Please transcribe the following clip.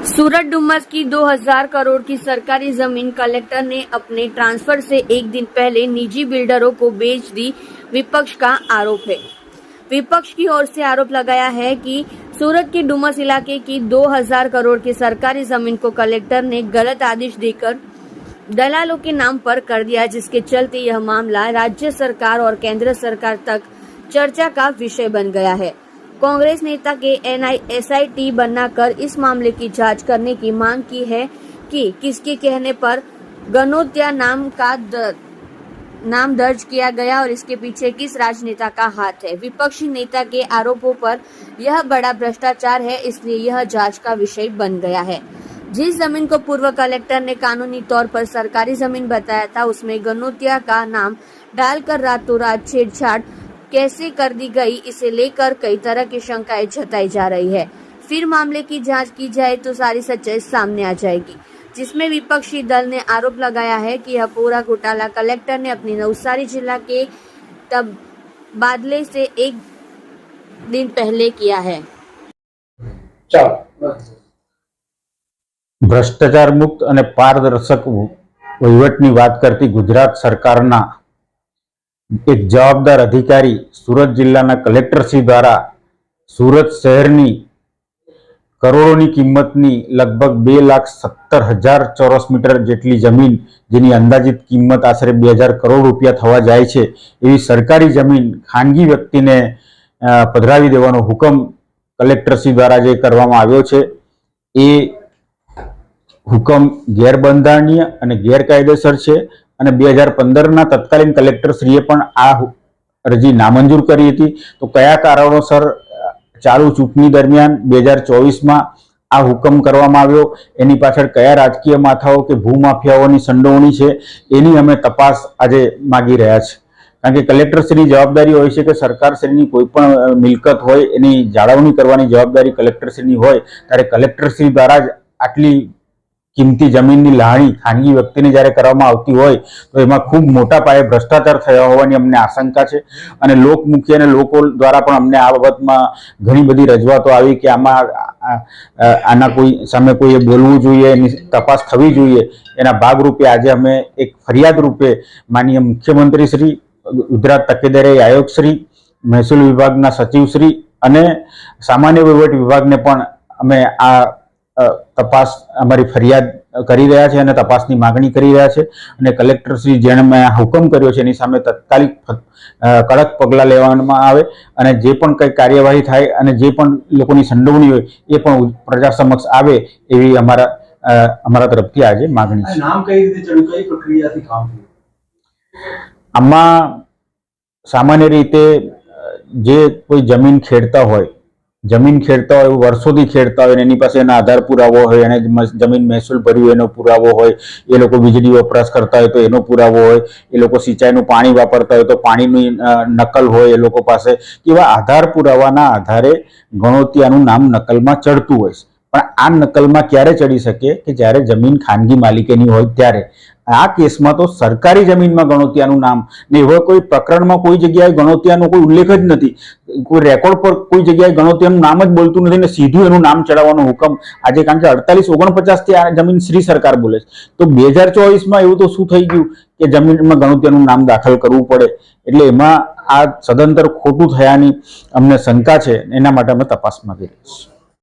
सूरत डुमस की 2000 करोड़ की सरकारी जमीन कलेक्टर ने अपने ट्रांसफर से एक दिन पहले निजी बिल्डरों को बेच दी, विपक्ष का आरोप है। विपक्ष की ओर से आरोप लगाया है कि सूरत के डुमस इलाके की 2000 करोड़ की सरकारी जमीन को कलेक्टर ने गलत आदेश देकर दलालों के नाम पर कर दिया, जिसके चलते यह मामला राज्य सरकार और केंद्र सरकार तक चर्चा का विषय बन गया है। कांग्रेस नेता के एसआईटी बनाकर इस मामले की जांच करने की मांग की है कि किसके कहने पर गनोत्या नाम दर्ज किया गया और इसके पीछे किस राजनेता का हाथ है। विपक्षी नेता के आरोपों पर यह बड़ा भ्रष्टाचार है, इसलिए यह जांच का विषय बन गया है। जिस जमीन को पूर्व कलेक्टर ने कानूनी तौर पर सरकारी जमीन बताया था, उसमें गनोत्या का नाम डालकर रातों रात छेड़छाड़ कैसे कर दी गई, इसे लेकर कई तरह की शंकाएं जताई जा रही है। फिर मामले की जांच की जाए तो सारी सच्चाई सामने आ जाएगी, जिसमें विपक्षी दल ने आरोप लगाया है कि यह पूरा घोटाला कलेक्टर ने अपनी नवसारी जिला के तबादले से एक दिन पहले किया है। भ्रष्टाचार मुक्त અને પારદર્શક વહીવટની વાત કરતી ગુજરાત સરકારના એક જવાબદાર અધિકારી સુરત જિલ્લાના કલેક્ટરશ્રી દ્વારા સુરત શહેરની કરોડોની કિંમતની લગભગ 2,70,000 ચોરસ મીટર જેટલી જમીન, જેની અંદાજિત કિંમત આશરે 2,000 કરોડ રૂપિયા થવા જાય છે, એવી સરકારી જમીન ખાનગી વ્યક્તિને પધરાવી દેવાનો હુકમ કલેક્ટરશ્રી દ્વારા જે કરવામાં આવ્યો છે એ હુકમ ગેરબંધારણીય અને ગેરકાયદેસર છે અને 2015ના તત્કાલીન કલેક્ટરશ્રીએ પણ આ અરજી નામંજૂર કરી હતી। તો કયા કારણોસર ચાલુ ચૂંટણી દરમિયાન 2024માં આ હુકમ કરવામાં આવ્યો, એની પાછળ કયા રાજકીય માથાઓ કે ભૂમાફિયાઓની સંડોવણી છે, એની અમે તપાસ આજે માગી રહ્યા છે। કારણ કે કલેક્ટરશ્રીની જવાબદારી હોય છે કે સરકારશ્રીની કોઈ પણ મિલકત હોય એની જાળવણી કરવાની જવાબદારી કલેક્ટરશ્રીની હોય, ત્યારે કલેક્ટરશ્રી દ્વારા જ આટલી કિંમતી જમીનની લાણી ખાનગી વ્યક્તિને જ્યારે કરવામાં આવતી હોય તો એમાં ખૂબ મોટા પાયે ભ્રષ્ટાચાર થયા હોવાની અમને આશંકા છે। અને લોકમુખી અને લોકો દ્વારા પણ અમને આ બાબતમાં ઘણી બધી રજૂઆતો આવી કે આના કોઈ સામે કોઈએ બોલવું જોઈએ, એની તપાસ થવી જોઈએ। એના ભાગરૂપે આજે અમે એક ફરિયાદ રૂપે માનનીય મુખ્યમંત્રીશ્રી, ગુજરાત તકેદારી આયોગશ્રી, મહેસૂલ વિભાગના સચિવશ્રી અને સામાન્ય વહીવટ વિભાગને પણ અમે આ તપાસ અમારી ફરિયાદ કરી રહ્યા છે અને તપાસની માગણી કરી રહ્યા છે। અને કલેક્ટરશ્રી જેણે મેં હુકમ કર્યો છે એની સામે તાત્કાલિક કડક પગલાં લેવામાં આવે અને જે પણ કંઈ કાર્યવાહી થાય અને જે પણ લોકોની સંડોવણી હોય એ પણ પ્રજા સમક્ષ આવે એવી અમારા તરફથી આજે માગણી છે। નામ કઈ રીતે ચડ્યું, કઈ પ્રક્રિયાથી કામ થયું? આમાં સામાન્ય રીતે જે કોઈ જમીન ખેડતા હોય, વર્ષોથી ખેડતા હોય, એની પાસે એના આધાર પુરાવો હોય, એને જમીન મહેસૂલ ભર્યું એનો પુરાવો હોય, એ લોકો વીજળી વપરાશ કરતા હોય તો એનો પુરાવો હોય, એ લોકો સિંચાઈનું પાણી વાપરતા હોય તો પાણીની નકલ હોય એ લોકો પાસે, એવા આધાર પુરાવાના આધારે ગણોતિયાનું નામ નકલમાં ચડતું હોય છે। પણ આ નકલમાં ક્યારે ચડી શકે કે જ્યારે જમીન ખાનગી માલિકીની હોય ત્યારે। આ કેસમાં તો સરકારી જમીનમાં ગણોતિયાનું નામ ને એવા કોઈ પ્રકરણમાં કોઈ જગ્યાએ ગણોતિયાનો કોઈ ઉલ્લેખ જ નથી, કોઈ રેકોર્ડ પર કોઈ જગ્યાએ ગણોતિયાનું નામ જ બોલતું નથી ને સીધું એનું નામ ચડાવવાનો હુકમ આજે, કારણ કે 48-49 થી આ જમીન શ્રી સરકાર બોલે છે, તો 2024માં એવું તો શું થઈ ગયું કે જમીનમાં ગણોતિયાનું નામ દાખલ કરવું પડે? એટલે એમાં આ સદંતર ખોટું થયાની અમને શંકા છે, એના માટે અમે તપાસ માંગી રહ્યા છીએ।